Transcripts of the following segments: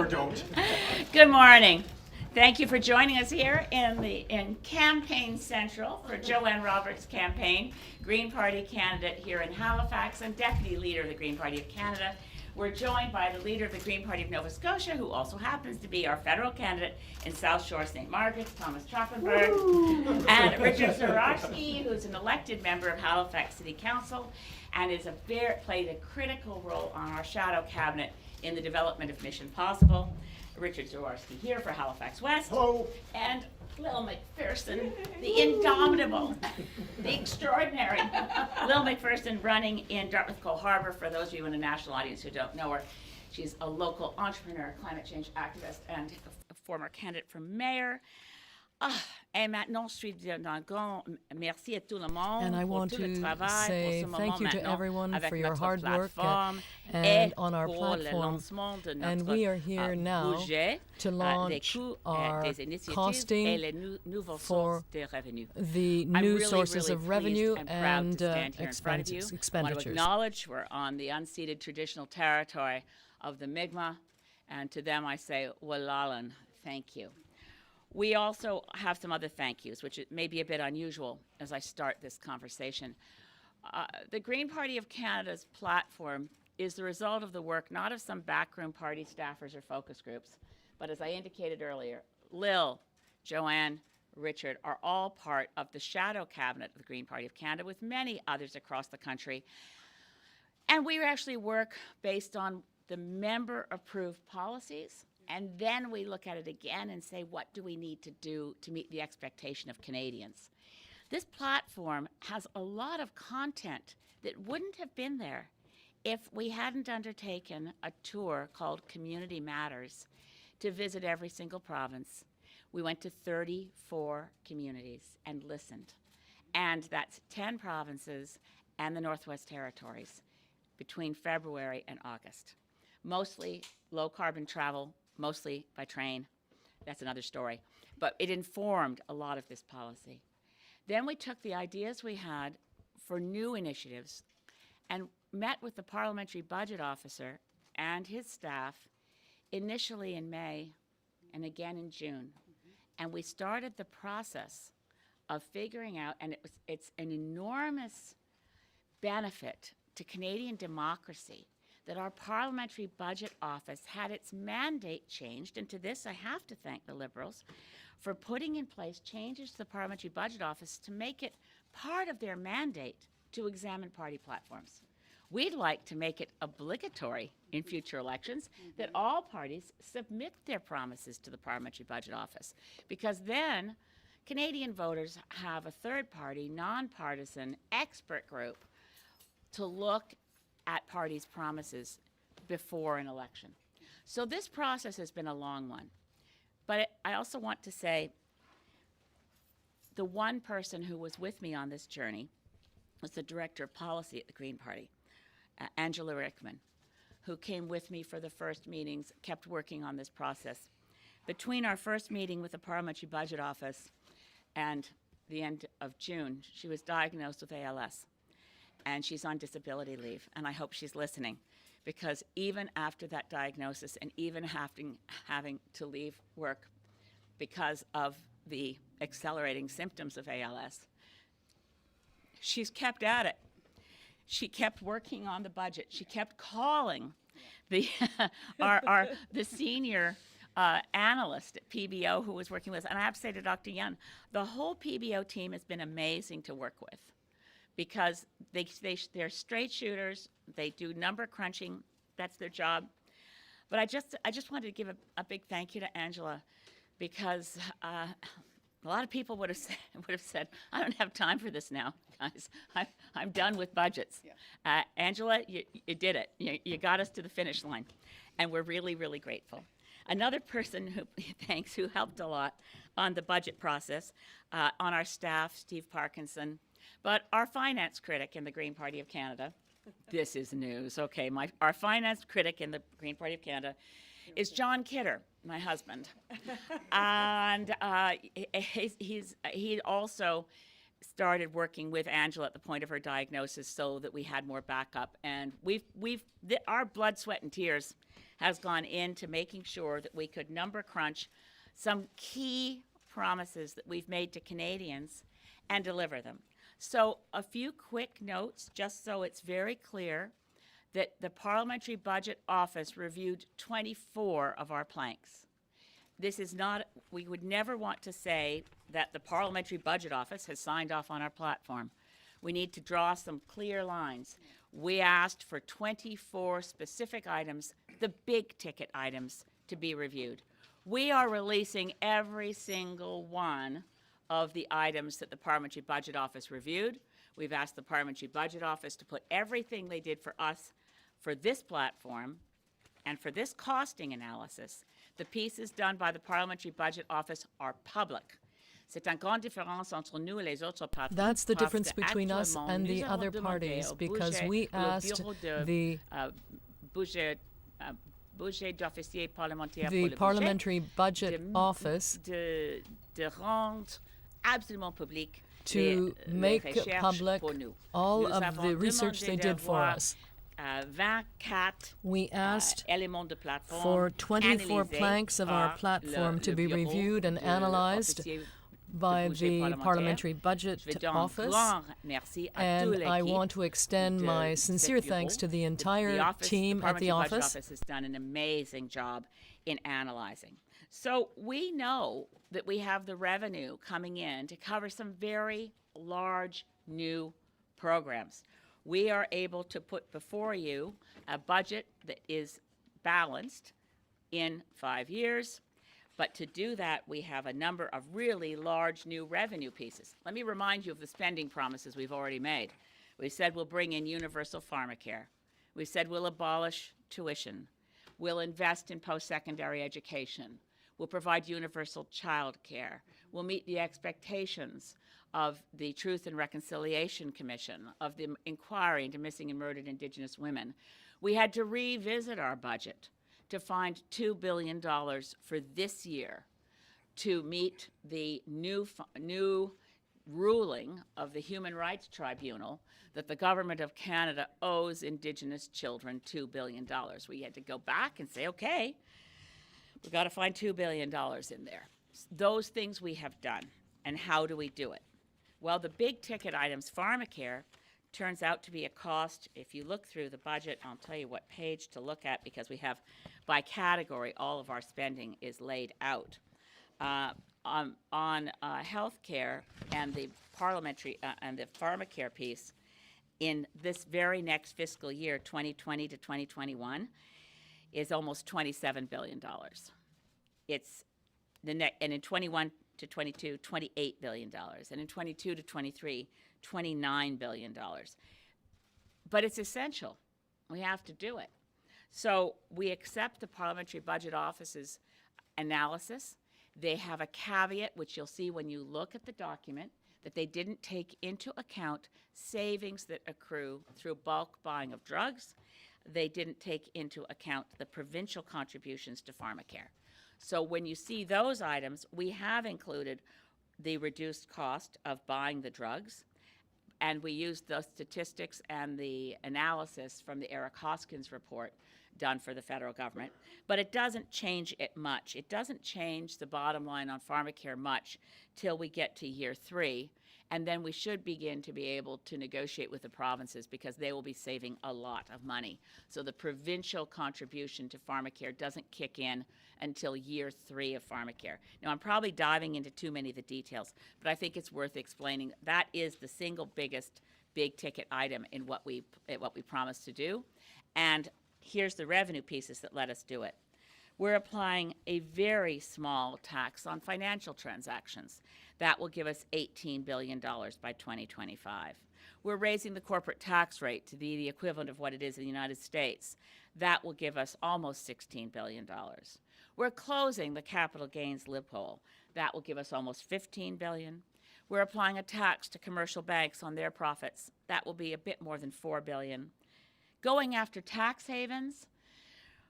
or don't. Good morning. Thank you for joining us here in Campaign Central for Joanne Roberts' campaign, Green Party candidate here in Halifax and Deputy Leader of the Green Party of Canada. We're joined by the Leader of the Green Party of Nova Scotia, who also happens to be our federal candidate in South Shore St. Margaret's, Thomas Trappenberg, and Richard Zurarski, who's an elected member of Halifax City Council and played a critical role on our shadow cabinet in the development of Mission Possible. Richard Zurarski here for Halifax West. Hello. And Lil McPherson, the indomitable, the extraordinary Lil McPherson, running in Dartmouth Cole Harbour. For those of you in a national audience who don't know her, she's a local entrepreneur, climate change activist, and a former candidate for mayor. Et maintenant, je suis merci à tout le monde. And I want pour tout le to travail, say pour ce thank you moment to everyone avec for your notre hard work plateforme and et on our pour le platform. lancement de And notre, we are here now budget, to des launch coûts, our des initiatives et costing les nouvelles for sources de revenus. the I'm new really, sources really of revenue pleased and proud and to stand here in front of you. I want to expenditures. acknowledge we're on the unceded traditional territory of the Mi'kmaq, and to them I say, Walalan, thank you. We also have some other thank yous, which may be a bit unusual as I start this conversation. The Green Party of Canada's platform is the result of the work not of some backroom party staffers or focus groups, but as I indicated earlier, Lil, Joanne, Richard are all part of the shadow cabinet of the Green Party of Canada with many others across the country. And we actually work based on the member-approved policies, and then we look at it again and say, what do we need to do to meet the expectation of Canadians? This platform has a lot of content that wouldn't have been there if we hadn't undertaken a tour called Community Matters to visit every single province. We went to 34 communities and listened. And that's 10 provinces and the Northwest Territories between February and August. Mostly low-carbon travel, mostly by train. That's another story. But it informed a lot of this policy. Then we took the ideas we had for new initiatives and met with the Parliamentary Budget Officer and his staff initially in May and again in June. And we started the process of figuring out, and it's an enormous benefit to Canadian democracy that our Parliamentary Budget Office had its mandate changed, and to this I have to thank the Liberals for putting in place changes to the Parliamentary Budget Office to make it part of their mandate to examine party platforms. We'd like to make it obligatory in future elections that all parties submit their promises to the Parliamentary Budget Office, because then Canadian voters have a third-party, nonpartisan expert group to look at parties' promises before an election. So this process has been a long one. But I also want to say the one person who was with me on this journey was the Director of Policy at the Green Party, Angela Rickman, who came with me for the first meetings, kept working on this process. Between our first meeting with the Parliamentary Budget Office and the end of June, she was diagnosed with ALS. And she's on disability leave, and I hope she's listening, because even after that diagnosis and even having to leave work because of the accelerating symptoms of ALS, she's kept at it. She kept working on the budget. She kept calling the the senior analyst at PBO who was working with us. And I have to say to Dr. Young, the whole PBO team has been amazing to work with, because they're straight shooters. They do number crunching. That's their job. But I just wanted to give a big thank you to Angela, because a lot of people would have said, I don't have time for this now, guys. I'm done with budgets. Yeah. Angela, you did it. You got us to the finish line, and we're really, really grateful. Another person who helped a lot on the budget process, on our staff, Steve Parkinson, but our finance critic in the Green Party of Canada, this is news, okay, our finance critic in the Green Party of Canada is John Kidder, my husband. And he also started working with Angela at the point of her diagnosis so that we had more backup. And our blood, sweat, and tears has gone into making sure that we could number crunch some key promises that we've made to Canadians and deliver them. So a few quick notes, just so it's very clear, that the Parliamentary Budget Office reviewed 24 of our planks. This is not, we would never want to say that the Parliamentary Budget Office has signed off on our platform. We need to draw some clear lines. We asked for 24 specific items, the big ticket items, to be reviewed. We are releasing every single one of the items that the Parliamentary Budget Office reviewed. We've asked the Parliamentary Budget Office to put everything they did for us for this platform and for this costing analysis. The pieces done by the Parliamentary Budget Office are public. C'est une grande différence entre nous et les autres partis. That's the difference between us and the other parties, because we asked the Parliamentary Budget Office de rendre absolument public to make public all of the research they did for us. We asked for 24 planks of our platform to be reviewed and analyzed by the Parliamentary Budget Office, and I want to extend my sincere thanks to the entire team at the office. The Budget Office has done an amazing job in analyzing. So we know that we have the revenue coming in to cover some very large new programs. We are able to put before you a budget that is balanced in 5 years. But to do that, we have a number of really large new revenue pieces. Let me remind you of the spending promises we've already made. We said we'll bring in universal pharmacare. We said we'll abolish tuition. We'll invest in post-secondary education. We'll provide universal child care. We'll meet the expectations of the Truth and Reconciliation Commission, of the inquiry into missing and murdered Indigenous women. We had to revisit our budget to find $2 billion for this year to meet the new ruling of the Human Rights Tribunal that the Government of Canada owes Indigenous children $2 billion. We had to go back and say, okay, we've got to find $2 billion in there. Those things we have done. And how do we do it? Well, the big ticket items, pharmacare, turns out to be a cost. If you look through the budget, I'll tell you what page to look at, because we have, by category, all of our spending is laid out. On health care and the parliamentary and the pharmacare piece, in this very next fiscal year, 2020 to 2021, is almost $27 billion. It's the and in 21 to 22, $28 billion, and in 22 to 23, $29 billion. But it's essential. We have to do it. So we accept the Parliamentary Budget Office's analysis. They have a caveat, which you'll see when you look at the document, that they didn't take into account savings that accrue through bulk buying of drugs. They didn't take into account the provincial contributions to pharmacare. So when you see those items, we have included the reduced cost of buying the drugs, and we used the statistics and the analysis from the Eric Hoskins report done for the federal government. But it doesn't change it much. It doesn't change the bottom line on pharmacare much till we get to year 3, and then we should begin to be able to negotiate with the provinces, because they will be saving a lot of money. So the provincial contribution to pharmacare doesn't kick in until year 3 of pharmacare. Now, I'm probably diving into too many of the details, but I think it's worth explaining. That is the single biggest big ticket item in what we promised to do. And here's the revenue pieces that let us do it. We're applying a very small tax on financial transactions. That will give us $18 billion by 2025. We're raising the corporate tax rate to be the equivalent of what it is in the United States. That will give us almost $16 billion. We're closing the capital gains loophole. That will give us almost $15 billion. We're applying a tax to commercial banks on their profits. That will be a bit more than $4 billion. Going after tax havens,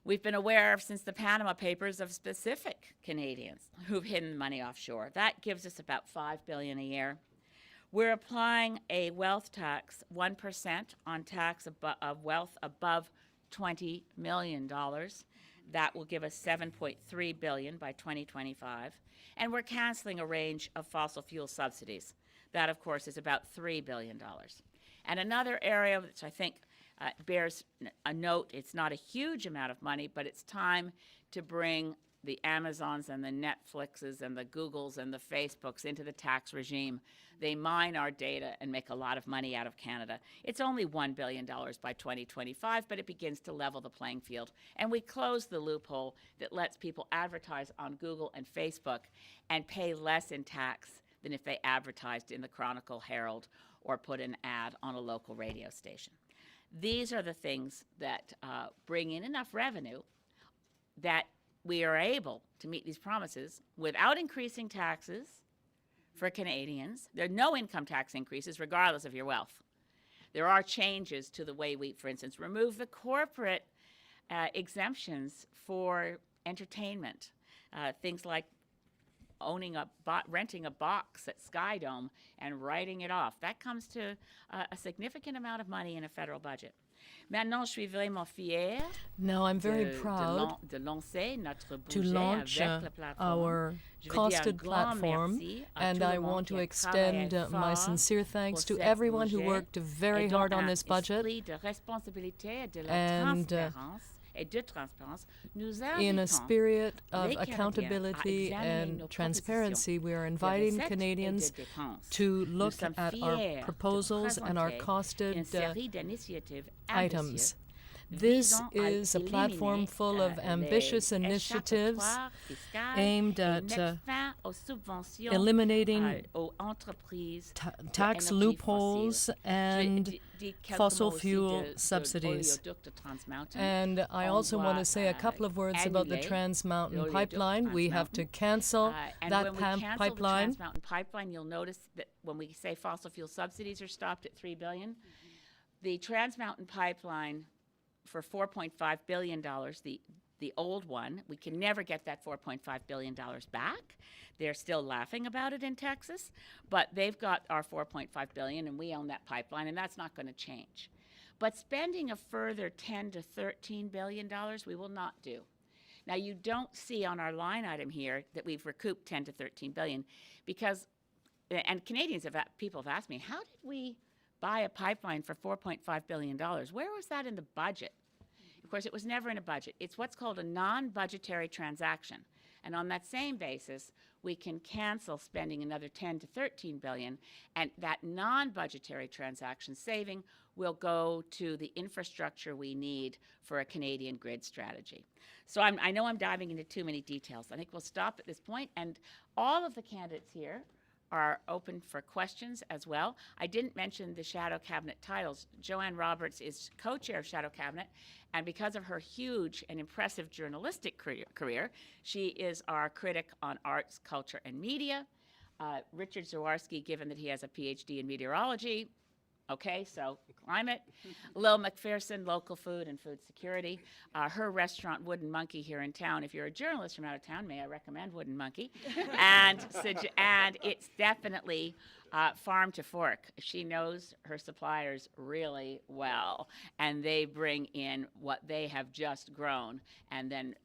we've been aware of since the Panama Papers of specific Canadians who've hidden money offshore. That gives us about $5 billion a year. We're applying a wealth tax, 1% on tax of wealth above $20 million. That will give us $7.3 billion by 2025. And we're canceling a range of fossil fuel subsidies. That, of course, is about $3 billion. And another area which I think bears a note, it's not a huge amount of money, but it's time to bring the Amazons and the Netflixes and the Googles and the Facebooks into the tax regime. They mine our data and make a lot of money out of Canada. It's only $1 billion by 2025, but it begins to level the playing field. And we close the loophole that lets people advertise on Google and Facebook and pay less in tax than if they advertised in the Chronicle, Herald, or put an ad on a local radio station. These are the things that bring in enough revenue that we are able to meet these promises without increasing taxes for Canadians. There are no income tax increases, regardless of your wealth. There are changes to the way we, for instance, remove the corporate exemptions for entertainment. Things like renting a box at Skydome and writing it off. That comes to a significant amount of money in a federal budget. Maintenant, je suis vraiment fière. Now I'm very proud de lancer notre to budget launch avec la plateforme. our costed platform, and I want to extend my sincere thanks to everyone who worked very hard on this budget. And in a spirit of accountability and transparency, we are inviting Canadians to look at our proposals and our costed items. This is a platform full of ambitious initiatives aimed at eliminating tax loopholes and fossil fuel subsidies. And I also want to say a couple of words about the Trans Mountain Pipeline. We have to cancel that pipeline. The Trans Mountain Pipeline, you'll notice that when we say fossil fuel subsidies are stopped at $3 billion, the Trans Mountain Pipeline for $4.5 billion, the old one, we can never get that $4.5 billion back. They're still laughing about it in Texas, but they've got our $4.5 billion and we own that pipeline, and that's not going to change. But spending a further $10 to $13 billion, we will not do. Now, you don't see on our line item here that we've recouped $10 to $13 billion because, and Canadians people have asked me, how did we buy a pipeline for $4.5 billion? Where was that in the budget? Of course, it was never in a budget. It's what's called a non-budgetary transaction. And on that same basis, we can cancel spending another $10 to $13 billion, and that non-budgetary transaction saving will go to the infrastructure we need for a Canadian grid strategy. So I know I'm diving into too many details. I think we'll stop at this point, and all of the candidates here are open for questions as well. I didn't mention the Shadow Cabinet titles. Joanne Roberts is co-chair of Shadow Cabinet, and because of her huge and impressive journalistic career, she is our critic on arts, culture, and media. Richard Zawarski, given that he has a PhD in meteorology, okay, so climate. Lil McPherson, local food and food security. Her restaurant, Wooden Monkey, here in town. If you're a journalist from out of town, may I recommend Wooden Monkey? and it's definitely farm to fork. She knows her suppliers really well, and they bring in what they have just grown, and then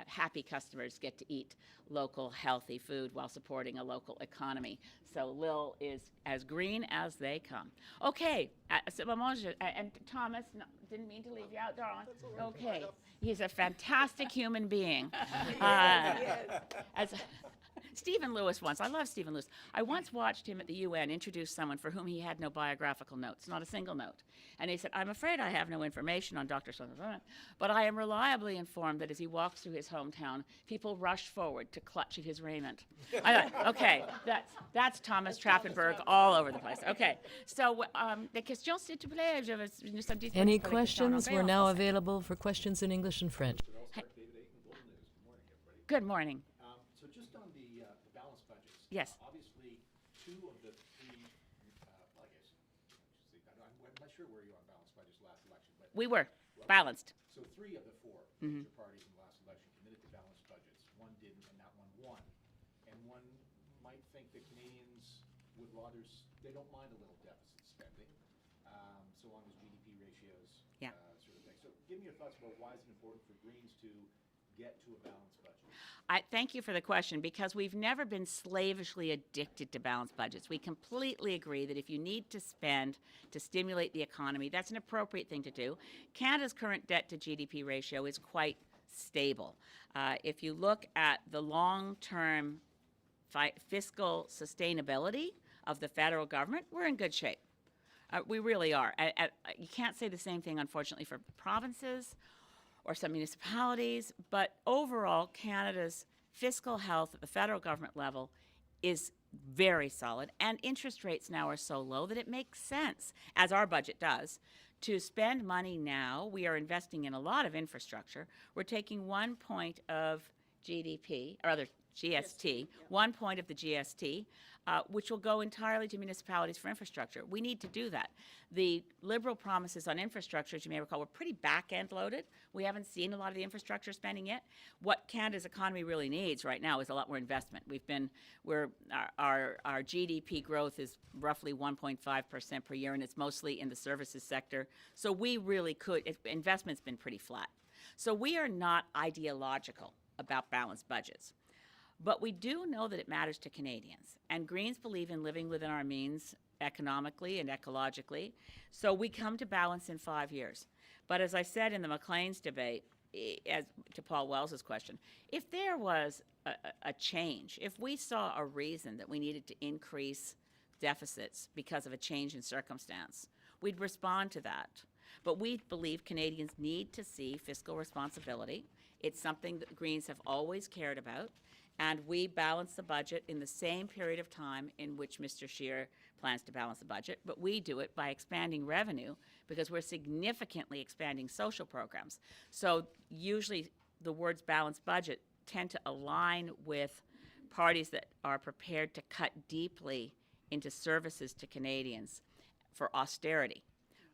happy customers get to eat local, healthy food while supporting a local economy. So Lil is as green as they come. Okay, and Thomas, no, didn't mean to leave you out, darling. Okay, he's a fantastic human being. Stephen Lewis once, I love Stephen Lewis. I once watched him at the UN introduce someone for whom he had no biographical notes, not a single note. And he said, I'm afraid I have no information on Dr. but I am reliably informed that as he walks through his hometown, people rush forward to clutch at his raiment. I thought, okay, that's Thomas Trappenberg all over the place. Okay, so the questions, s'il te plaît, nous sommes disponibles. Any questions? We're now available for questions in English and French. Good morning. So just on the balanced budgets. Yes. Obviously, two of the three, I guess, I'm not sure where you were on balanced budgets last election, but we were balanced. So three of the four major parties in the last election committed to balanced budgets. One didn't, and that one won. And one might think that Canadians would rather, they don't mind a little deficit spending, so long as GDP ratios, sort of thing. So give me your thoughts about why is it important for Greens to get to a balanced budget? I thank you for the question, because we've never been slavishly addicted to balanced budgets. We completely agree that if you need to spend to stimulate the economy, that's an appropriate thing to do. Canada's current debt to GDP ratio is quite stable. If you look at the long-term fiscal sustainability of the federal government, we're in good shape. We really are. You can't say the same thing, unfortunately, for provinces or some municipalities, but overall, Canada's fiscal health at the federal government level is very solid, and interest rates now are so low that it makes sense, as our budget does, to spend money now. We are investing in a lot of infrastructure. We're taking 1 point of GDP, or rather GST, 1 point of the GST, which will go entirely to municipalities for infrastructure. We need to do that. The Liberal promises on infrastructure, as you may recall, were pretty back-end loaded. We haven't seen a lot of the infrastructure spending yet. What Canada's economy really needs right now is a lot more investment. Our GDP growth is roughly 1.5% per year, and it's mostly in the services sector. So we really could, investment's been pretty flat. So we are not ideological about balanced budgets. But we do know that it matters to Canadians, and Greens believe in living within our means economically and ecologically, so we come to balance in 5 years. But as I said in the Maclean's debate, as to Paul Wells's question, if there was a change, if we saw a reason that we needed to increase deficits because of a change in circumstance, we'd respond to that. But we believe Canadians need to see fiscal responsibility. It's something that Greens have always cared about. And we balance the budget in the same period of time in which Mr. Scheer plans to balance the budget, but we do it by expanding revenue because we're significantly expanding social programs. So usually the words balanced budget tend to align with parties that are prepared to cut deeply into services to Canadians for austerity.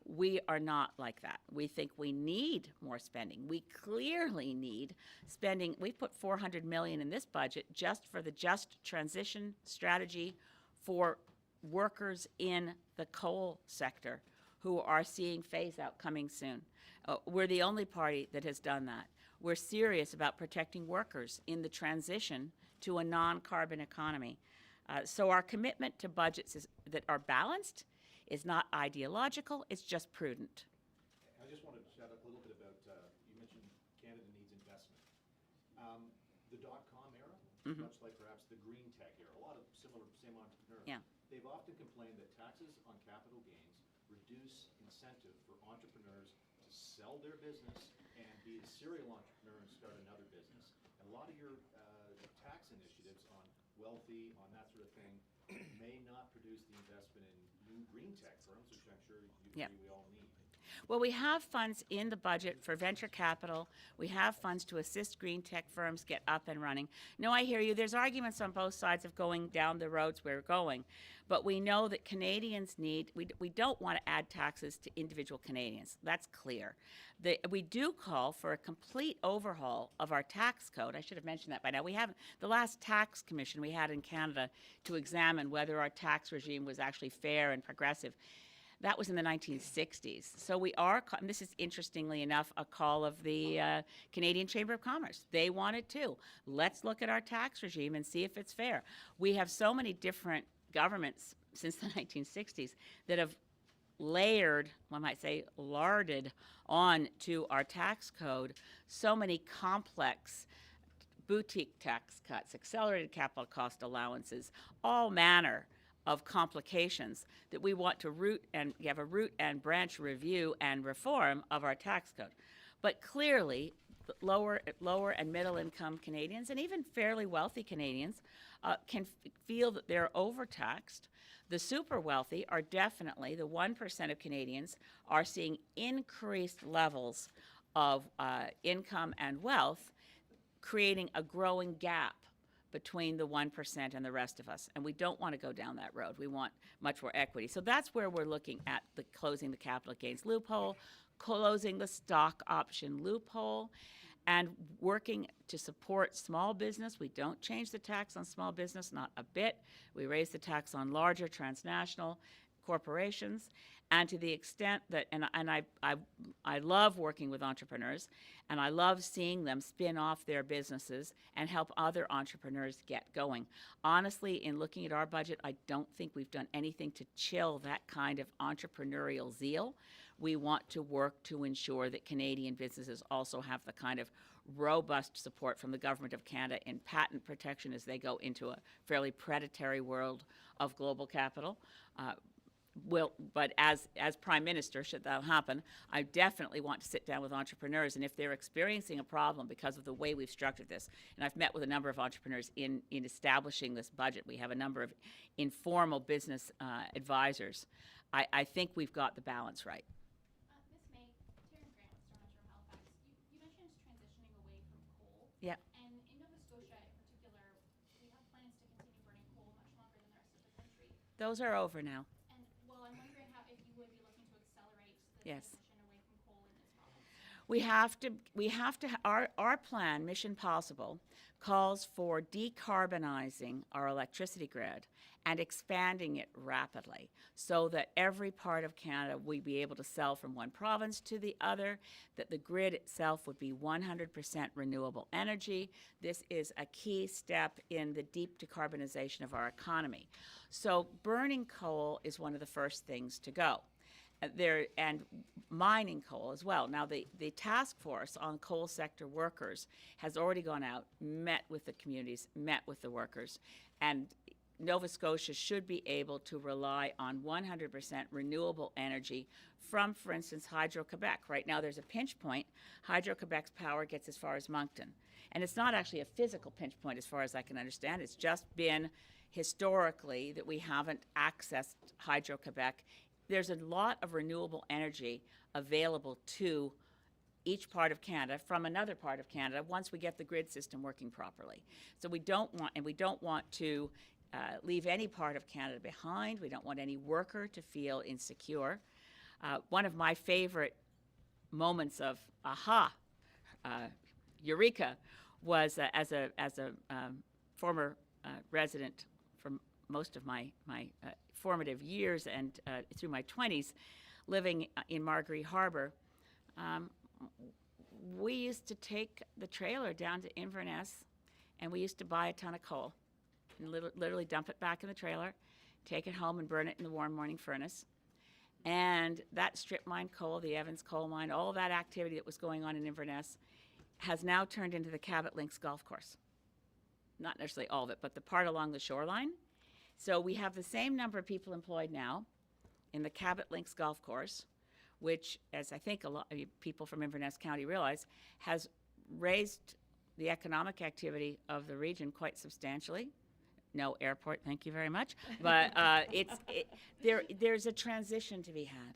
We are not like that. We think we need more spending. We clearly need spending. We've put $400 million in this budget just for the just transition strategy for workers in the coal sector who are seeing phase out coming soon. We're the only party that has done that. We're serious about protecting workers in the transition to a non-carbon economy. So our commitment to budgets that are balanced is not ideological, it's just prudent. I just wanted to chat a little bit about, you mentioned Canada needs investment. The dot-com era, much like perhaps the green tech era, a lot of same entrepreneurs, they've often complained that taxes on capital gains reduce incentive for entrepreneurs to sell their business and be a serial entrepreneur and start another business. And a lot of your tax initiatives on wealthy, on that sort of thing, may not produce the investment in new green tech firms, which I'm sure you agree we all need. Well, we have funds in the budget for venture capital. We have funds to assist green tech firms get up and running. No, I hear you. There's arguments on both sides of going down the roads we're going. But we know that Canadians need, we don't want to add taxes to individual Canadians. That's clear. We do call for a complete overhaul of our tax code. I should have mentioned that by now. We haven't, the last tax commission we had in Canada to examine whether our tax regime was actually fair and progressive, that was in the 1960s. So we are, and this is interestingly enough a call of the Canadian Chamber of Commerce. They want it too. Let's look at our tax regime and see if it's fair. We have so many different governments since the 1960s that have layered, one might say larded on to our tax code so many complex boutique tax cuts, accelerated capital cost allowances, all manner of complications that we want to have a root and branch review and reform of our tax code. But clearly, lower and middle income Canadians and even fairly wealthy Canadians can feel that they're overtaxed. The super wealthy are definitely, the 1% of Canadians are seeing increased levels of income and wealth, creating a growing gap between the 1% and the rest of us. And we don't want to go down that road. We want much more equity. So that's where we're looking at closing the capital gains loophole, closing the stock option loophole, and working to support small business. We don't change the tax on small business, not a bit. We raise the tax on larger transnational corporations, and to the extent that, and I love working with entrepreneurs, and I love seeing them spin off their businesses and help other entrepreneurs get going. Honestly, in looking at our budget, I don't think we've done anything to chill that kind of entrepreneurial zeal. We want to work to ensure that Canadian businesses also have the kind of robust support from the Government of Canada in patent protection as they go into a fairly predatory world of global capital. But as Prime Minister, should that happen, I definitely want to sit down with entrepreneurs, and if they're experiencing a problem because of the way we've structured this, and I've met with a number of entrepreneurs in establishing this budget. We have a number of informal business advisors. I think we've got the balance right. Ms. May, Taryn Grant, Star Metro Halifax, you mentioned transitioning away from coal. Yeah. And in Nova Scotia in particular, we have plans to continue burning coal much longer than the rest of the country. Those are over now. Well, I'm wondering if you would be looking to accelerate the Yes. transition away from coal in this province. Our plan, Mission Possible, calls for decarbonizing our electricity grid and expanding it rapidly so that every part of Canada we be able to sell from one province to the other, that the grid itself would be 100% renewable energy. This is a key step in the deep decarbonization of our economy. So burning coal is one of the first things to go. And mining coal as well. Now, the task force on coal sector workers has already gone out, met with the communities, met with the workers, and Nova Scotia should be able to rely on 100% renewable energy from, for instance, Hydro-Quebec. Right now, there's a pinch point. Hydro-Quebec's power gets as far as Moncton. And it's not actually a physical pinch point as far as I can understand. It's just been historically that we haven't accessed Hydro-Quebec. There's a lot of renewable energy available to each part of Canada from another part of Canada once we get the grid system working properly. So we don't want to leave any part of Canada behind. We don't want any worker to feel insecure. One of my favorite moments of eureka was as a former resident for most of my formative years and through my 20s, living in Margaree Harbour. We used to take the trailer down to Inverness, and we used to buy a ton of coal and literally dump it back in the trailer, take it home and burn it in the warm morning furnace. And that strip mine coal, the Evans coal mine, all that activity that was going on in Inverness has now turned into the Cabot Links golf course. Not necessarily all of it, but the part along the shoreline. So we have the same number of people employed now in the Cabot Links golf course, which, as I think a lot of people from Inverness County realize, has raised the economic activity of the region quite substantially. No airport, thank you very much. But there's a transition to be had,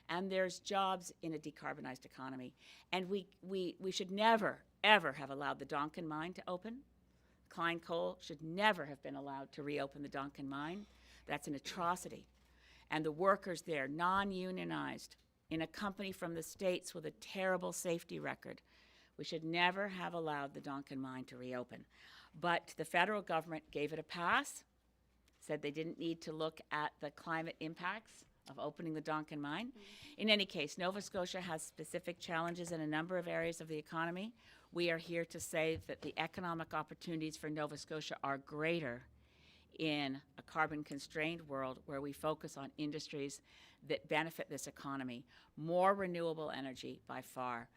and there's jobs in a decarbonized economy. And we should never, ever have allowed the Donkin mine to open. Klein Coal should never have been allowed to reopen the Donkin mine. That's an atrocity. And the workers there, non-unionized, in a company from the States with a terrible safety record, we should never have allowed the Donkin mine to reopen. But the federal government gave it a pass, said they didn't need to look at the climate impacts of opening the Donkin mine. In any case, Nova Scotia has specific challenges in a number of areas of the economy. We are here to say that the economic opportunities for Nova Scotia are greater in a carbon-constrained world where we focus on industries that benefit this economy. More renewable energy by far.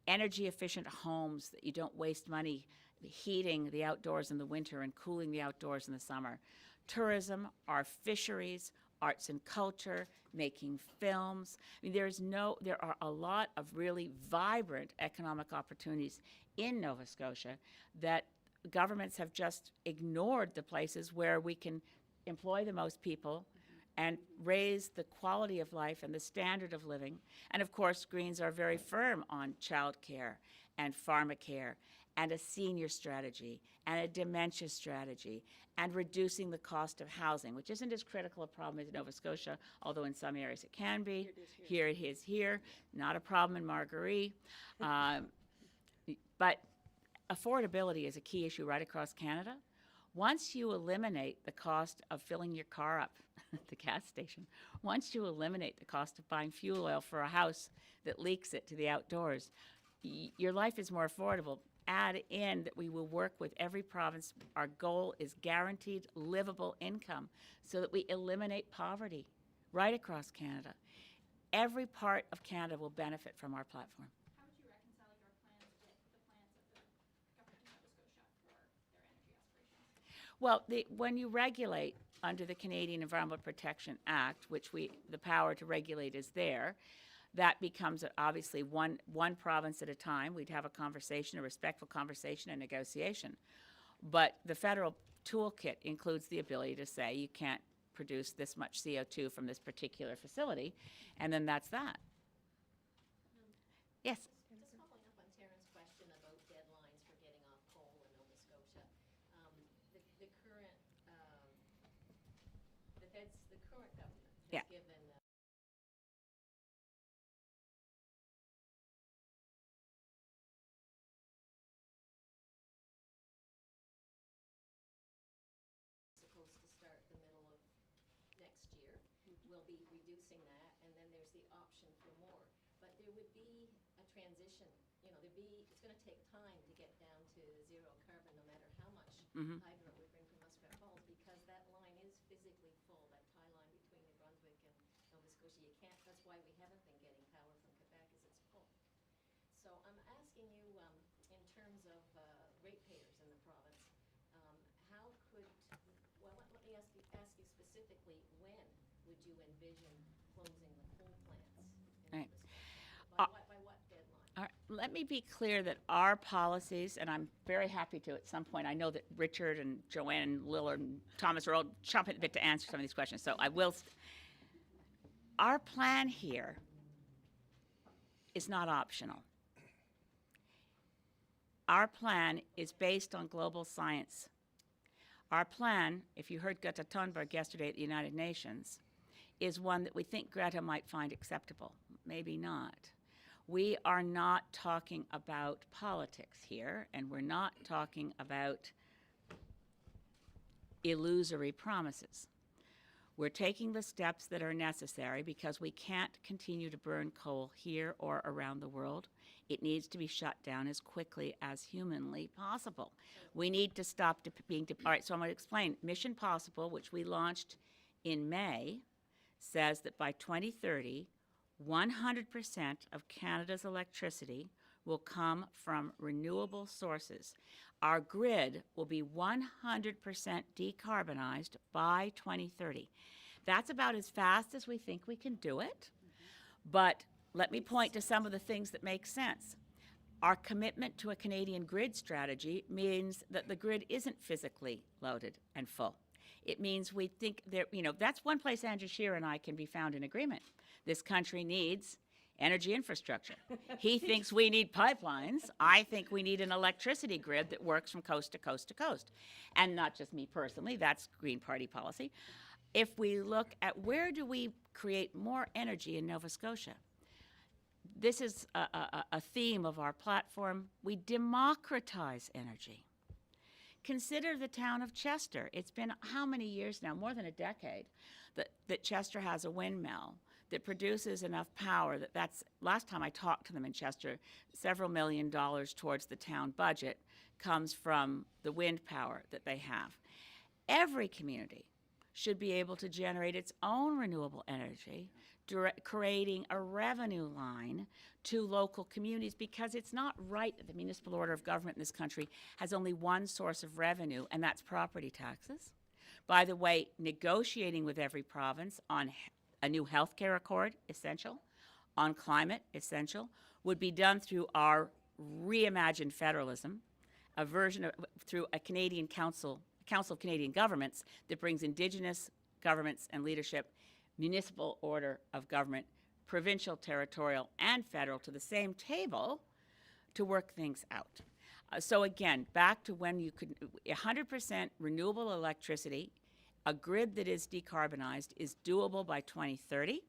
Energy-efficient homes that you don't waste money heating the outdoors in the winter and cooling the outdoors in the summer. Tourism, our fisheries, arts and culture, making films. I mean, there are a lot of really vibrant economic opportunities in Nova Scotia that governments have just ignored the places where we can employ the most people and raise the quality of life and the standard of living. And of course, Greens are very firm on childcare and pharmacare and a senior strategy and a dementia strategy and reducing the cost of housing, which isn't as critical a problem as Nova Scotia, although in some areas it can be. Here it is here. Not a problem in Margaree. But affordability is a key issue right across Canada. Once you eliminate the cost of filling your car up at the gas station, once you eliminate the cost of buying fuel oil for a house that leaks it to the outdoors, your life is more affordable. Add in that we will work with every province. Our goal is guaranteed livable income so that we eliminate poverty right across Canada. Every part of Canada will benefit from our platform. How would you reconcile your plans with the plans of the government of Nova Scotia for their energy aspirations? Well, when you regulate under the Canadian Environmental Protection Act, which the power to regulate is there, that becomes obviously one province at a time. We'd have a conversation, a respectful conversation and negotiation. But the federal toolkit includes the ability to say you can't produce this much CO2 from this particular facility, and then that's that. Yes? Just following up on Taryn's question about deadlines for getting off coal in Nova Scotia. The current, the current government has Yeah. given supposed to start the middle of next year. We'll be reducing that, and then there's the option for more. But there would be a transition, it's gonna take time to get down to zero carbon, no matter how much hydro we bring from Muskrat Falls, because that line is physically full, that tie line between New Brunswick and Nova Scotia. You can't, that's why we haven't been getting power from Quebec, is it's full. So I'm asking you, in terms of ratepayers in the province, how could, well, let me ask you specifically, when would you envision closing the coal plants in Right. Nova Scotia? By what deadline? All right, let me be clear that our policies, and I'm very happy to at some point, I know that Richard and Joanne and Lil and Thomas are all chomping at the bit to answer some of these questions, so I will. Our plan here is not optional. Our plan is based on global science. Our plan, if you heard Greta Thunberg yesterday at the United Nations, is one that we think Greta might find acceptable, maybe not. We are not talking about politics here, and we're not talking about illusory promises. We're taking the steps that are necessary because we can't continue to burn coal here or around the world. It needs to be shut down as quickly as humanly possible. We need to stop all right, so I'm going to explain. Mission Possible, which we launched in May, says that by 2030, 100% of Canada's electricity will come from renewable sources. Our grid will be 100% decarbonized by 2030. That's about as fast as we think we can do it, but let me point to some of the things that make sense. Our commitment to a Canadian grid strategy means that the grid isn't physically loaded and full. It means we think that's one place Andrew Scheer and I can be found in agreement. This country needs energy infrastructure. He thinks we need pipelines. I think we need an electricity grid that works from coast to coast to coast. And not just me personally, that's Green Party policy. If we look at where do we create more energy in Nova Scotia, this is a theme of our platform. We democratize energy. Consider the town of Chester. It's been how many years now, more than a decade, that Chester has a windmill that produces enough power that's, last time I talked to them in Chester, several $1 million towards the town budget comes from the wind power that they have. Every community should be able to generate its own renewable energy, creating a revenue line to local communities, because it's not right that the municipal order of government in this country has only one source of revenue, and that's property taxes. By the way, negotiating with every province on a new healthcare accord, essential, on climate, essential, would be done through our reimagined federalism, a version of, through a Canadian Council of Canadian Governments that brings Indigenous governments and leadership, municipal order of government, provincial, territorial, and federal to the same table to work things out. So again, back to when you could, 100% renewable electricity, a grid that is decarbonized is doable by 2030,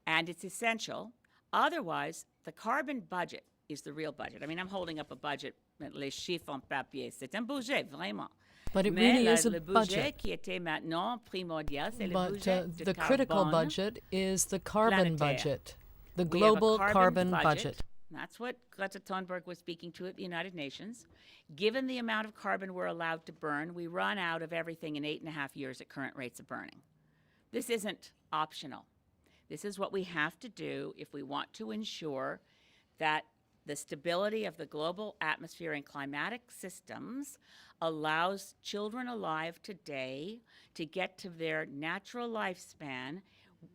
and it's essential. Otherwise, the carbon budget is the real budget. I mean, I'm holding up a budget les chiffres en papier. C'est un budget, vraiment. But it Mais really is a le budget budget. qui était maintenant primordial, c'est le But budget de the critical carbone budget is the carbon planétaire. budget, the We have a global carbon budget. That's what Greta Thunberg was speaking to at the United Nations. Given the amount of carbon we're allowed to burn, we run out of everything in 8.5 years at current rates of burning. This isn't optional. This is what we have to do if we want to ensure that the stability of the global atmosphere and climatic systems allows children alive today to get to their natural lifespan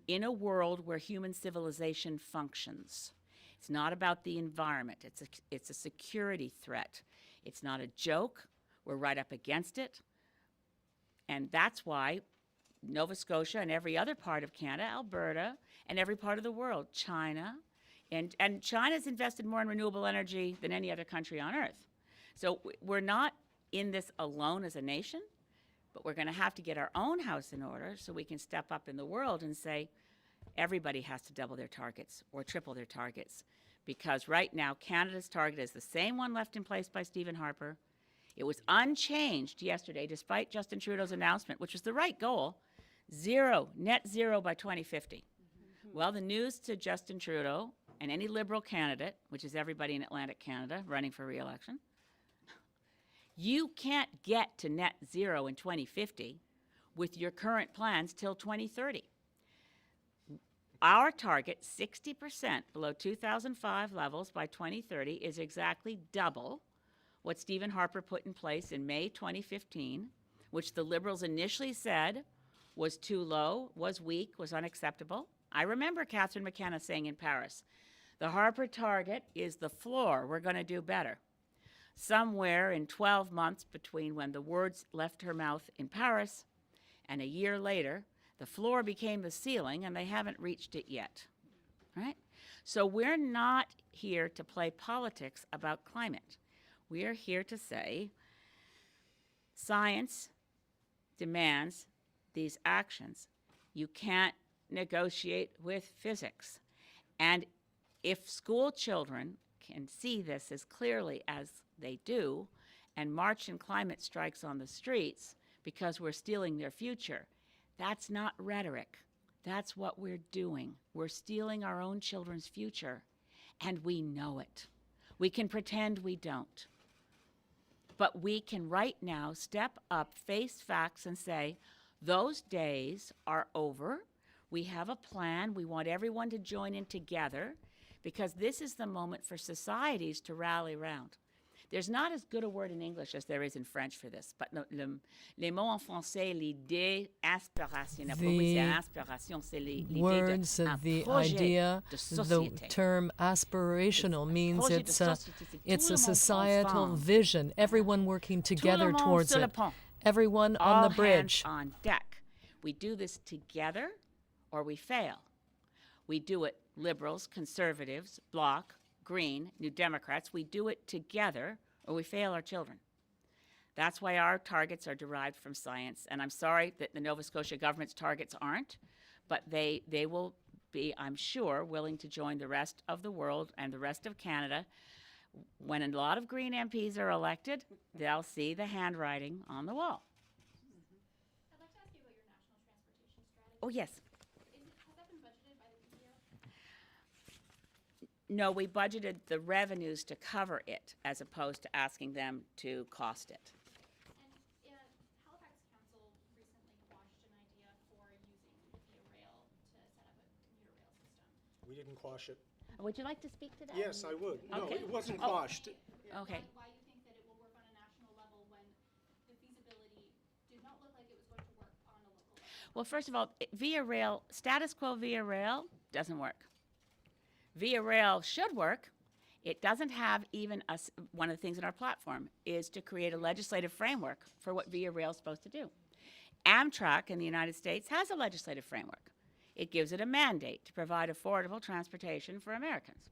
in a world where human civilization functions. It's not about the environment. It's a security threat. It's not a joke. We're right up against it. And that's why Nova Scotia and every other part of Canada, Alberta, and every part of the world, China, and China's invested more in renewable energy than any other country on earth. So we're not in this alone as a nation, but we're going to have to get our own house in order so we can step up in the world and say everybody has to double their targets or triple their targets. Because right now, Canada's target is the same one left in place by Stephen Harper. It was unchanged yesterday, despite Justin Trudeau's announcement, which was the right goal, net zero by 2050. Well, the news to Justin Trudeau and any Liberal candidate, which is everybody in Atlantic Canada running for re-election, you can't get to net zero in 2050 with your current plans till 2030. Our target, 60% below 2005 levels by 2030, is exactly double what Stephen Harper put in place in May 2015, which the Liberals initially said was too low, was weak, was unacceptable. I remember Catherine McKenna saying in Paris, the Harper target is the floor, we're going to do better. Somewhere in 12 months between when the words left her mouth in Paris and a year later, the floor became the ceiling, and they haven't reached it yet, right? So we're not here to play politics about climate. We are here to say science demands these actions. You can't negotiate with physics. And if school children can see this as clearly as they do and march in climate strikes on the streets because we're stealing their future, that's not rhetoric. That's what we're doing. We're stealing our own children's future, and we know it. We can pretend we don't. But we can right now step up, face facts, and say, those days are over. We have a plan. We want everyone to join in together because this is the moment for societies to rally around. There's not as good a word in English as there is in French for this, but les mots en français, l'idée, aspiration, c'est l'idée words of the idea, the term aspirational means it's a societal vision, everyone working together towards it, everyone on the bridge. All hands on deck. We do this together or we fail. We do it, Liberals, Conservatives, Bloc, Green, New Democrats, we do it together or we fail our children. That's why our targets are derived from science. And I'm sorry that the Nova Scotia government's targets aren't, but they will be, I'm sure, willing to join the rest of the world and the rest of Canada. When a lot of Green MPs are elected, they'll see the handwriting on the wall. I'd like to ask you about your national transportation strategy. Oh, yes. Has that been budgeted by the PDO? No, we budgeted the revenues to cover it as opposed to asking them to cost it. And Halifax Council recently quashed an idea for using Via Rail to set up a commuter rail system. We didn't quash it. Would you like to speak to that? Yes, I would. No, Okay. it wasn't Oh. quashed. Okay. Why you think that it will work on a national level when the feasibility did not look like it was going to work on a local level? Well, first of all, Via Rail, status quo Via Rail doesn't work. Via Rail should work. It doesn't have even one of the things in our platform is to create a legislative framework for what Via Rail is supposed to do. Amtrak in the United States has a legislative framework. It gives it a mandate to provide affordable transportation for Americans.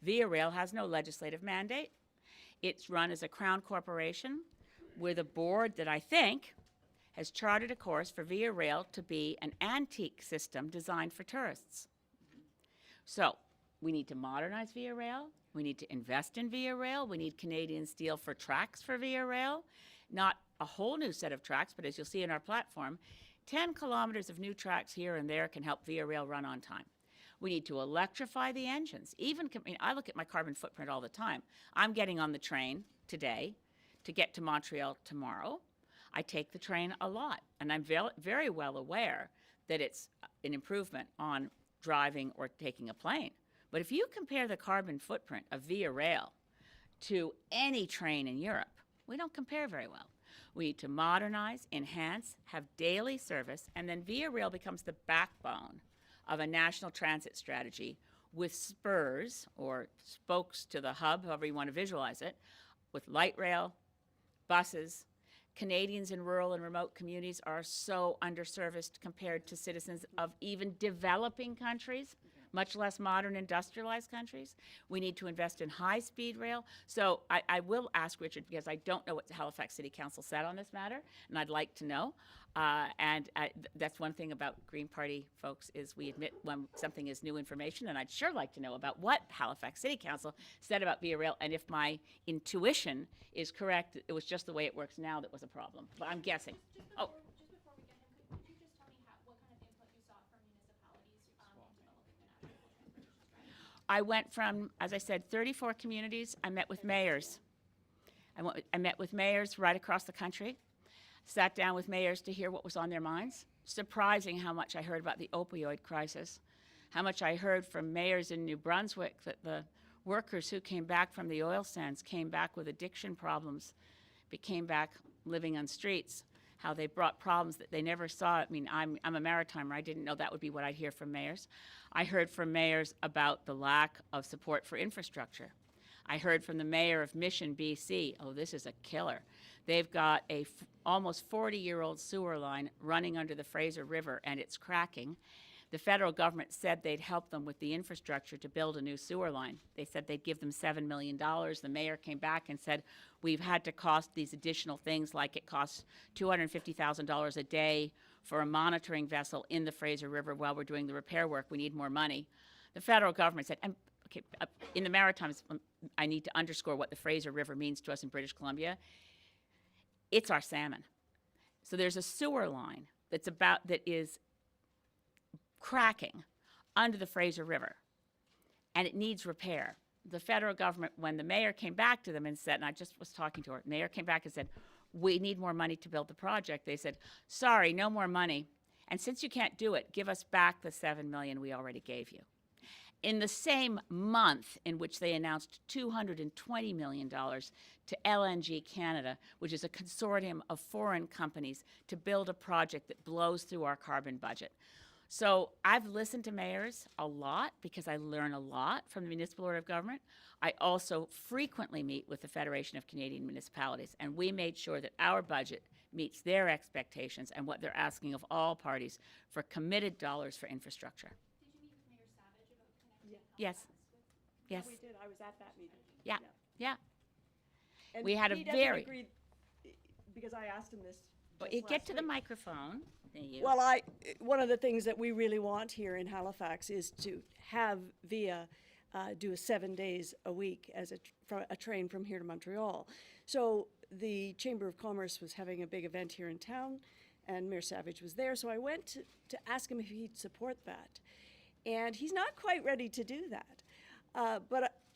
Via Rail has no legislative mandate. It's run as a Crown corporation with a board that I think has charted a course for Via Rail to be an antique system designed for tourists. So we need to modernize Via Rail. We need to invest in Via Rail. We need Canadian steel for tracks for Via Rail. Not a whole new set of tracks, but as you'll see in our platform, 10 kilometers of new tracks here and there can help Via Rail run on time. We need to electrify the engines. I look at my carbon footprint all the time. I'm getting on the train today to get to Montreal tomorrow. I take the train a lot, and I'm very well aware that it's an improvement on driving or taking a plane. But if you compare the carbon footprint of Via Rail to any train in Europe, we don't compare very well. We need to modernize, enhance, have daily service, and then Via Rail becomes the backbone of a national transit strategy with spurs or spokes to the hub, however you want to visualize it, with light rail, buses. Canadians in rural and remote communities are so underserviced compared to citizens of even developing countries, much less modern industrialized countries. We need to invest in high-speed rail. So I will ask Richard, because I don't know what the Halifax City Council said on this matter, and I'd like to know. That's one thing about Green Party folks is we admit when something is new information, and I'd sure like to know about what Halifax City Council said about Via Rail, and if my intuition is correct, it was just the way it works now that was a problem. But I'm guessing. Just before we get him, could you just tell me what kind of input you sought from municipalities in developing the national transportation strategy? I went from, as I said, 34 communities. I met with mayors. I met with mayors right across the country. Sat down with mayors to hear what was on their minds. Surprising how much I heard about the opioid crisis, how much I heard from mayors in New Brunswick that the workers who came back from the oil sands came back with addiction problems, came back living on streets, how they brought problems that they never saw. I mean, I'm a maritimer. I didn't know that would be what I'd hear from mayors. I heard from mayors about the lack of support for infrastructure. I heard from the mayor of Mission, BC, oh, this is a killer. They've got a almost 40-year-old sewer line running under the Fraser River, and it's cracking. The federal government said they'd help them with the infrastructure to build a new sewer line. They said they'd give them $7 million. The mayor came back and said, we've had to cost these additional things, like it costs $250,000 a day for a monitoring vessel in the Fraser River while we're doing the repair work. We need more money. The federal government said, and okay, in the Maritimes, I need to underscore what the Fraser River means to us in British Columbia. It's our salmon. So there's a sewer line that is cracking under the Fraser River, and it needs repair. The federal government, when the mayor came back to them and said, and I just was talking to her, the mayor came back and said, we need more money to build the project. They said, sorry, no more money. And since you can't do it, give us back the $7 million we already gave you. In the same month in which they announced $220 million to LNG Canada, which is a consortium of foreign companies, to build a project that blows through our carbon budget. So I've listened to mayors a lot because I learn a lot from the Municipal Order of Government. I also frequently meet with the Federation of Canadian Municipalities, and we made sure that our budget meets their expectations and what they're asking of all parties for committed dollars for infrastructure. Yes. Yes. Yeah, we did. I was at that meeting. Yeah. Yeah. And We had a he definitely very- agreed, because I asked him this Well, just you get last to the week. microphone. Thank you. Well, one of the things that we really want here in Halifax is to have VIA do 7 days a week as a train from here to Montreal. So the Chamber of Commerce was having a big event here in town, and Mayor Savage was there. So I went to ask him if he'd support that. And he's not quite ready to do that,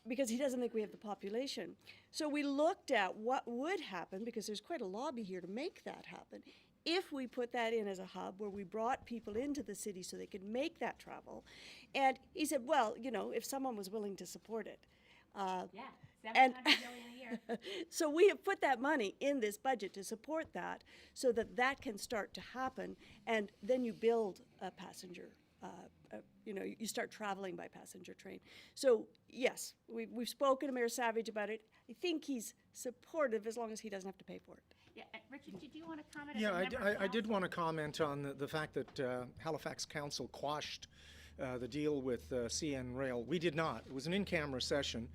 because he doesn't think we have the population. So we looked at what would happen, because there's quite a lobby here to make that happen, if we put that in as a hub where we brought people into the city so they could make that travel. And he said, well, you know, if someone was willing to support it. yeah, and- $700 million a year. So we have put that money in this budget to support that, so that that can start to happen, and then you build a passenger, you know, you start traveling by passenger train. So yes, we've spoken to Mayor Savage about it. I think he's supportive as long as he doesn't have to pay for it. Yeah, Richard, did you want to comment? as a Yeah, member of I did council? want to comment on the fact that Halifax Council quashed the deal with CN Rail. We did not. It was an in-camera session,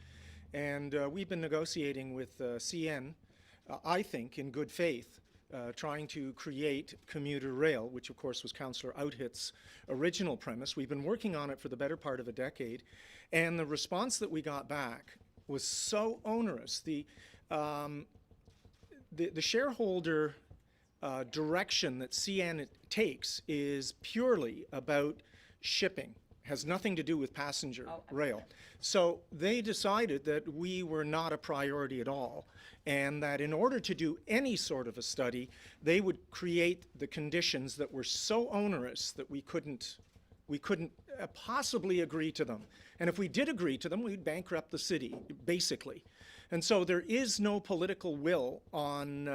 and we've been negotiating with CN, I think, in good faith, trying to create commuter rail, which of course was Councillor Outhit's original premise. We've been working on it for the better part of a decade, and the response that we got back was so onerous. The shareholder direction that CN takes is purely about shipping, has nothing to do with passenger rail. So they decided that we were not a priority at all, and that in order to do any sort of a study, they would create the conditions that were so onerous that we couldn't possibly agree to them. And if we did agree to them, we'd bankrupt the city, basically. And so there is no political will on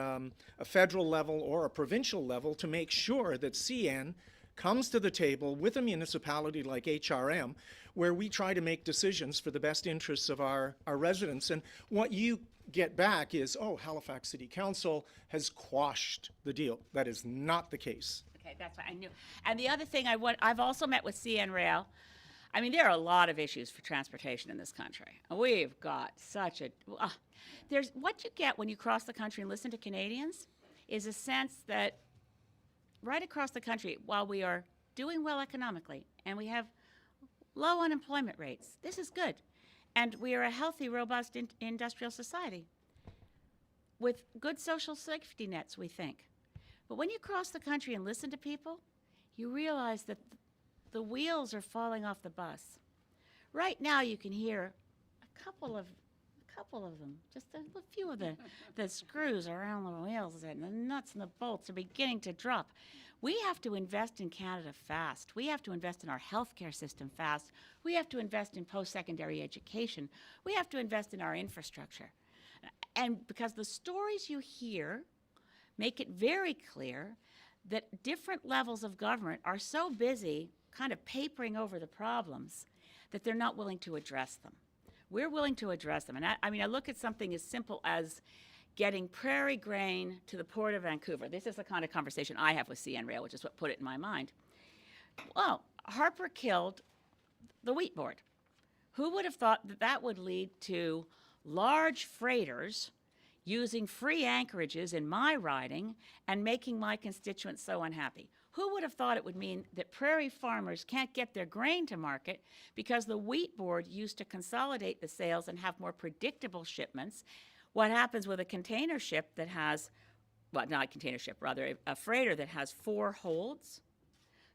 a federal level or a provincial level to make sure that CN comes to the table with a municipality like HRM, where we try to make decisions for the best interests of our residents. And what you get back is, oh, Halifax City Council has quashed the deal. That is not the case. Okay, that's what I knew. And the other thing I've also met with CN Rail. I mean, there are a lot of issues for transportation in this country. We've got such a, there's what you get when you cross the country and listen to Canadians is a sense that right across the country, while we are doing well economically and we have low unemployment rates, this is good. And we are a healthy, robust industrial society with good social safety nets, we think. But when you cross the country and listen to people, you realize that the wheels are falling off the bus. Right now, you can hear a couple of them, just a few of the screws around the wheels and the nuts and the bolts are beginning to drop. We have to invest in Canada fast. We have to invest in our healthcare system fast. We have to invest in post-secondary education. We have to invest in our infrastructure. And because the stories you hear make it very clear that different levels of government are so busy kind of papering over the problems that they're not willing to address them. We're willing to address them. And I look at something as simple as getting prairie grain to the Port of Vancouver. This is the kind of conversation I have with CN Rail, which is what put it in my mind. Well, Harper killed the wheat board. Who would have thought that that would lead to large freighters using free anchorages in my riding and making my constituents so unhappy? Who would have thought it would mean that prairie farmers can't get their grain to market because the wheat board used to consolidate the sales and have more predictable shipments? What happens with a container ship that has, well, not a container ship, rather a freighter that has 4 holds?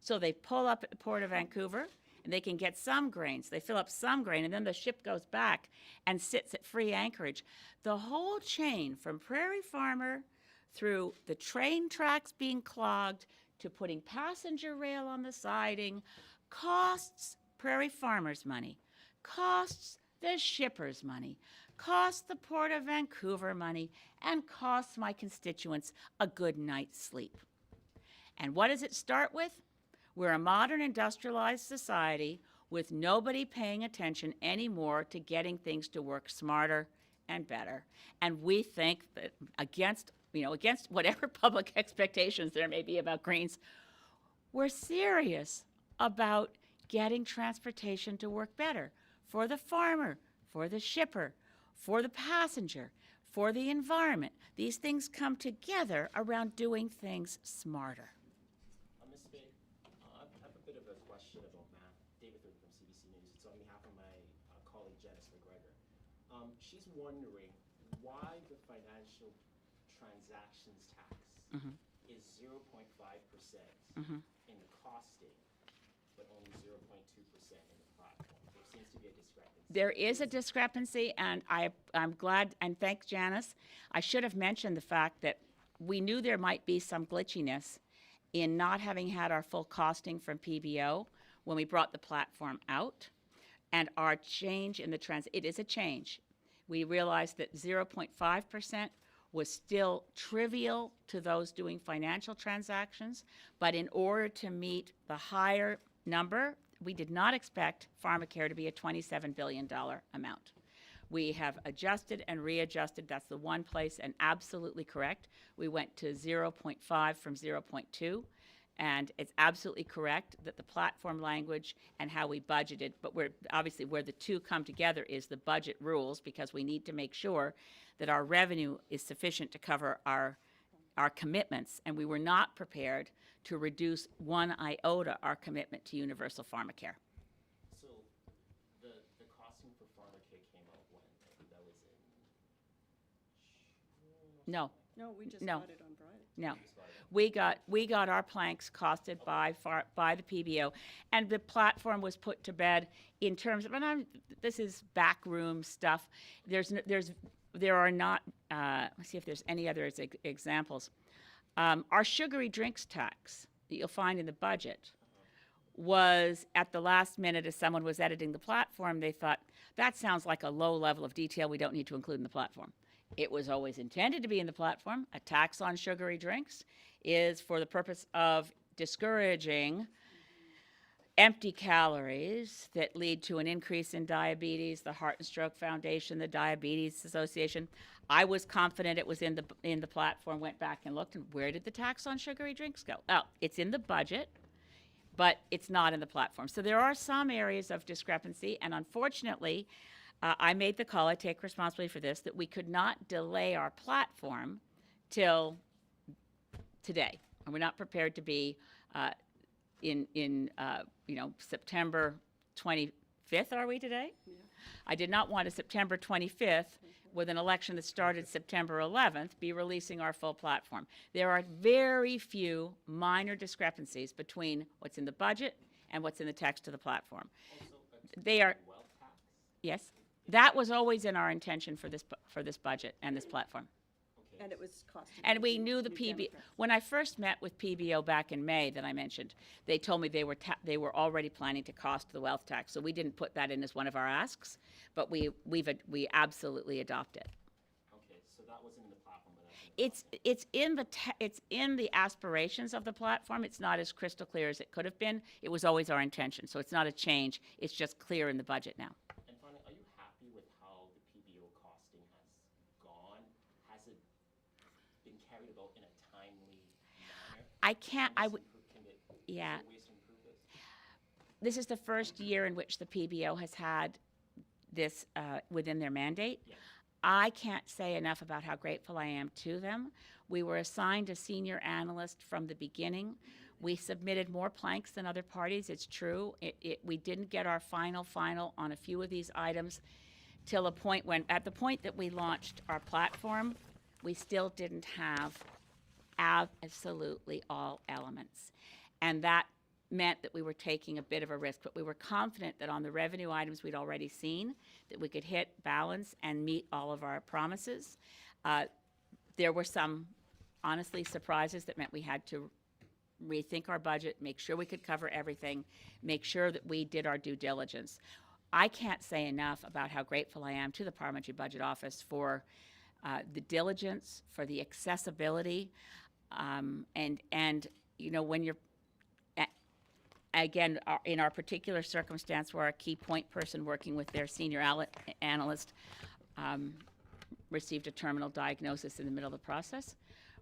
So they pull up at the Port of Vancouver and they can get some grains. They fill up some grain and then the ship goes back and sits at free anchorage. The whole chain from prairie farmer through the train tracks being clogged to putting passenger rail on the siding costs prairie farmers money, costs the shippers money, costs the Port of Vancouver money, and costs my constituents a good night's sleep. And what does it start with? We're a modern industrialized society with nobody paying attention anymore to getting things to work smarter and better. And we think that against whatever public expectations there may be about Greens, we're serious about getting transportation to work better for the farmer, for the shipper, for the passenger, for the environment. These things come together around doing things smarter. Ms. Spade, I have a bit of a question about math. David Thurman from CBC News. It's on behalf of my colleague Janice McGregor. She's wondering why the financial transactions tax is 0.5% in the costing, but only 0.2% in the platform. There seems to be a discrepancy. There is a discrepancy, and I'm glad, and thanks, Janice. I should have mentioned the fact that we knew there might be some glitchiness in not having had our full costing from PBO when we brought the platform out, and our change in the it is a change. We realized that 0.5% was still trivial to those doing financial transactions, but in order to meet the higher number, we did not expect pharmacare to be a $27 billion amount. We have adjusted and readjusted. That's the one place, and absolutely correct. We went to 0.5 from 0.2, and it's absolutely correct that the platform language and how we budgeted, but obviously where the two come together is the budget rules, because we need to make sure that our revenue is sufficient to cover our commitments, and we were not prepared to reduce one iota our commitment to universal pharmacare. So the costing for pharmacare came out when? No, No, we just No. got it on Friday. no. We got our planks costed by the PBO, and the platform was put to bed in terms of, and this is backroom stuff. There are not, let's see if there's any other examples. Our sugary drinks tax that you'll find in the budget was at the last minute, as someone was editing the platform, they thought, that sounds like a low level of detail we don't need to include in the platform. It was always intended to be in the platform. A tax on sugary drinks is for the purpose of discouraging empty calories that lead to an increase in diabetes, the Heart and Stroke Foundation, the Diabetes Association. I was confident it was in the platform, went back and looked, and where did the tax on sugary drinks go? Oh, it's in the budget, but it's not in the platform. So there are some areas of discrepancy, and unfortunately, I made the call, I take responsibility for this, that we could not delay our platform till today. And we're not prepared to be in September 25th, are we today? Yeah. I did not want a September 25th with an election that started September 11th be releasing our full platform. There are very few minor discrepancies between what's in the budget and what's in the text of the platform. They are, yes, that was always in our intention for this budget and this platform. And it was costing. And we knew the PBO. When I first met with PBO back in May that I mentioned, they told me they were already planning to cost the wealth tax. So we didn't put that in as one of our asks, but we absolutely adopt it. Okay, so that wasn't in the platform, but It's in the aspirations of the platform. It's not as crystal clear as it could have been. It was always our intention, so it's not a change. It's just clear in the budget now. And finally, are you happy with how the PBO costing has gone? Has it been carried about in a timely manner? I can't. I would. Yeah. Is there ways to improve this? This is the first year in which the PBO has had this within their mandate. Yeah. I can't say enough about how grateful I am to them. We were assigned a senior analyst from the beginning. We submitted more planks than other parties, it's true. We didn't get our final on a few of these items till at the point that we launched our platform, we still didn't have absolutely all elements. And that meant that we were taking a bit of a risk, but we were confident that on the revenue items we'd already seen, that we could hit balance and meet all of our promises. There were some, honestly, surprises that meant we had to rethink our budget, make sure we could cover everything, make sure that we did our due diligence. I can't say enough about how grateful I am to the Parliamentary Budget Office for the diligence, for the accessibility, and you know, when you're again, in our particular circumstance where our key point person working with their senior analyst received a terminal diagnosis in the middle of the process,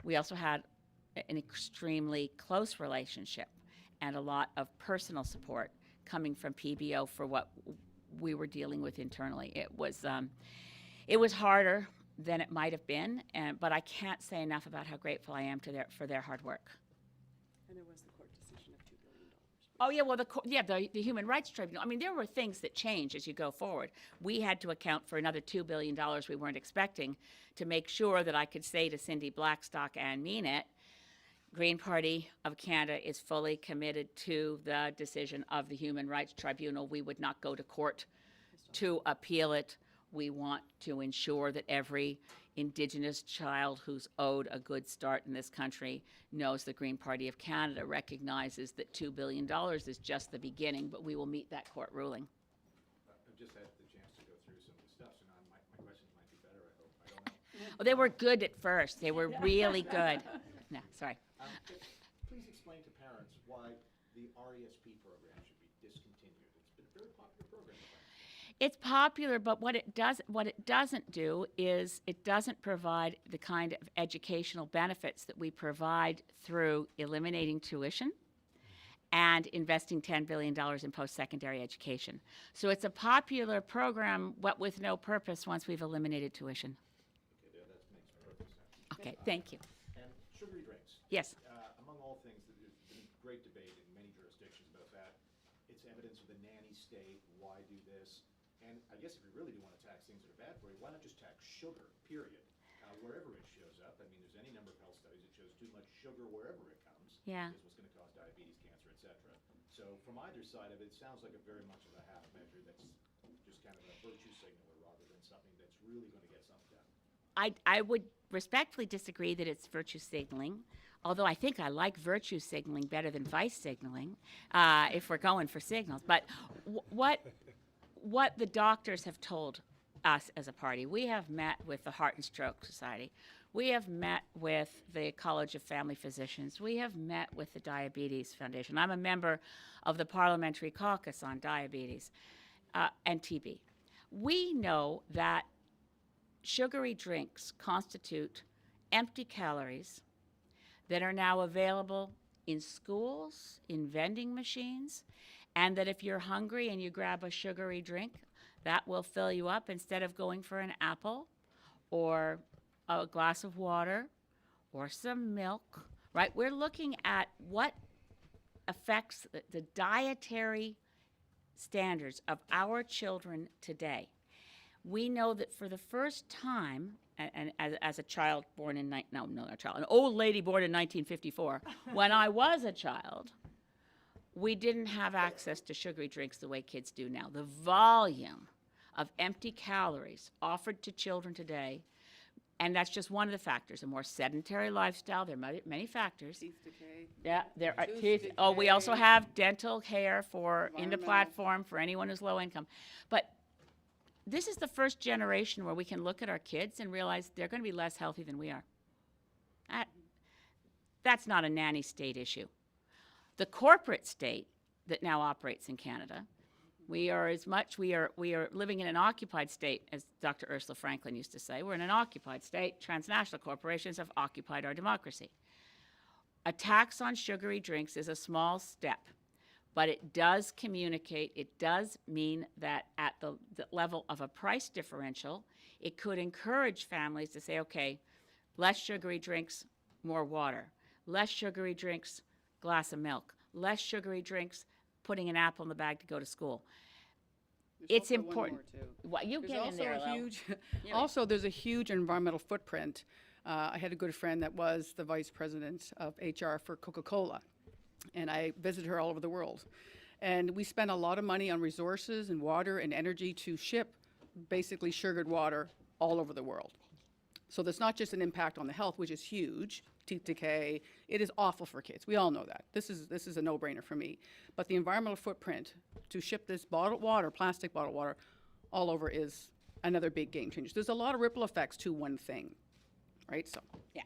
we also had an extremely close relationship and a lot of personal support coming from PBO for what we were dealing with internally. It was harder than it might have been, but I can't say enough about how grateful I am for their hard work. And there was the court decision of $2 billion. Oh, yeah, well, the Human Rights Tribunal. I mean, there were things that change as you go forward. We had to account for another $2 billion we weren't expecting to make sure that I could say to Cindy Blackstock and mean it, Green Party of Canada is fully committed to the decision of the Human Rights Tribunal. We would not go to court to appeal it. We want to ensure that every Indigenous child who's owed a good start in this country knows the Green Party of Canada recognizes that $2 billion is just the beginning, but we will meet that court ruling. I've just had the chance to go through some of the stuff, so now my questions might be better, I hope. I don't know. Oh, they were good at first. They were really good. No, sorry. Please explain to parents why the RESP program should be discontinued. It's been a very popular program. It's popular, but what it doesn't do is it doesn't provide the kind of educational benefits that we provide through eliminating tuition and investing $10 billion in post-secondary education. So it's a popular program, but with no purpose once we've eliminated tuition. Okay, that makes perfect sense. Okay, thank you. And sugary drinks. Yes. Among all things, there's been great debate in many jurisdictions about that. It's evidence of the nanny state. Why do this? And I guess if you really do want to tax things that are bad for you, why not just tax sugar, period? wherever it shows up. I mean, there's any number of health studies that shows too much sugar wherever it comes. Yeah. Is what's going to cause diabetes, cancer, etc. So from either side of it, it sounds like a very much of a half measure that's just kind of a virtue signaler rather than something that's really going to get something done. I would respectfully disagree that it's virtue signaling, although I think I like virtue signaling better than vice signaling, if we're going for signals. But what the doctors have told us as a party, we have met with the Heart and Stroke Society, we have met with the College of Family Physicians, we have met with the Diabetes Foundation. I'm a member of the Parliamentary Caucus on Diabetes and TB. We know that sugary drinks constitute empty calories that are now available in schools, in vending machines, and that if you're hungry and you grab a sugary drink, that will fill you up instead of going for an apple or a glass of water or some milk, right? We're looking at what affects the dietary standards of our children today. We know that for the first time, and as a child born in, an old lady born in 1954, when I was a child, we didn't have access to sugary drinks the way kids do now. The volume of empty calories offered to children today, and that's just one of the factors. A more sedentary lifestyle, there are many factors. Teeth decay. Yeah, there are Tooth teeth. Oh, we also decay. have dental care for in the Environmental. platform for anyone who's low income. But this is the first generation where we can look at our kids and realize they're going to be less healthy than we are. That's not a nanny state issue. The corporate state that now operates in Canada, we are living in an occupied state, as Dr. Ursula Franklin used to say. We're in an occupied state. Transnational corporations have occupied our democracy. A tax on sugary drinks is a small step, but it does communicate, it does mean that at the level of a price differential, it could encourage families to say, okay, less sugary drinks, more water. Less sugary drinks, glass of milk. Less sugary drinks, putting an apple in the bag to go to school. There's It's also one important. more, too. What, you There's get in also there, a Lo. huge, also there's a huge environmental footprint. I had a good friend that was the vice president of HR for Coca-Cola, and I visited her all over the world. And we spent a lot of money on resources and water and energy to ship basically sugared water all over the world. So there's not just an impact on the health, which is huge, teeth decay. It is awful for kids. We all know that. This is a no-brainer for me. But the environmental footprint to ship this bottled water, plastic bottled water, all over is another big game changer. There's a lot of ripple effects to one thing, right? So. Yeah.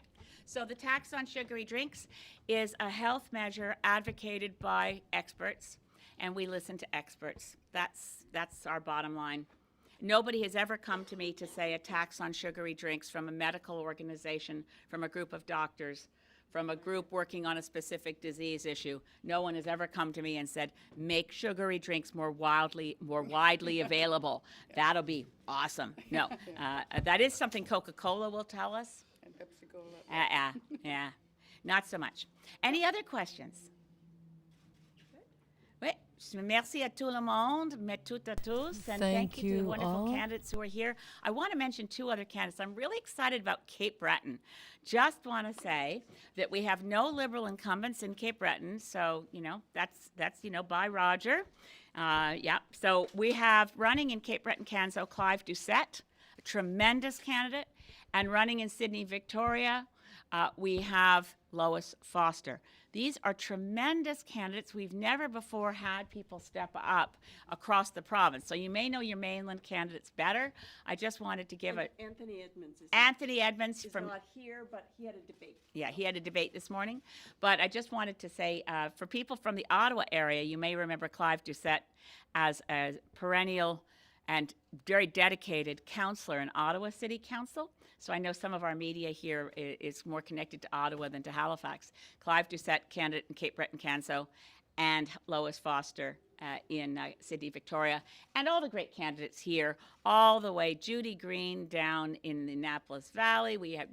So the tax on sugary drinks is a health measure advocated by experts, and we listen to experts. That's our bottom line. Nobody has ever come to me to say a tax on sugary drinks from a medical organization, from a group of doctors, from a group working on a specific disease issue. No one has ever come to me and said, make sugary drinks more widely available. That'll be awesome. No, that is something Coca-Cola will tell us. And Pepsi-Cola. Yeah, not so much. Any other questions? Oui. Merci à tout le monde, mais tout à tous, and thank you to the wonderful all. candidates who are here. I want to mention two other candidates. I'm really excited about Cape Breton. Just want to say that we have no Liberal incumbents in Cape Breton, so that's by Roger. Yeah. So we have running in Cape Breton Canso Clive Doucette, a tremendous candidate, and running in Sydney Victoria, we have Lois Foster. These are tremendous candidates. We've never before had people step up across the province. So you may know your mainland candidates better. I just wanted to give Anthony Edmonds is from not here, but he had a debate. Yeah, he had a debate this morning. But I just wanted to say, for people from the Ottawa area, you may remember Clive Doucette as a perennial and very dedicated councillor in Ottawa City Council. So I know some of our media here is more connected to Ottawa than to Halifax. Clive Doucette, candidate in Cape Breton Canso, and Lois Foster in Sydney Victoria, and all the great candidates here, all the way Judy Green down in the Annapolis Valley. We have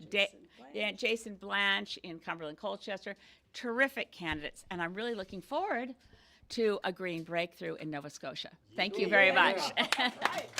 Jason Blanche in Cumberland Colchester. Terrific candidates, and I'm really looking forward to a green breakthrough in Nova Scotia. Thank you very much. Right.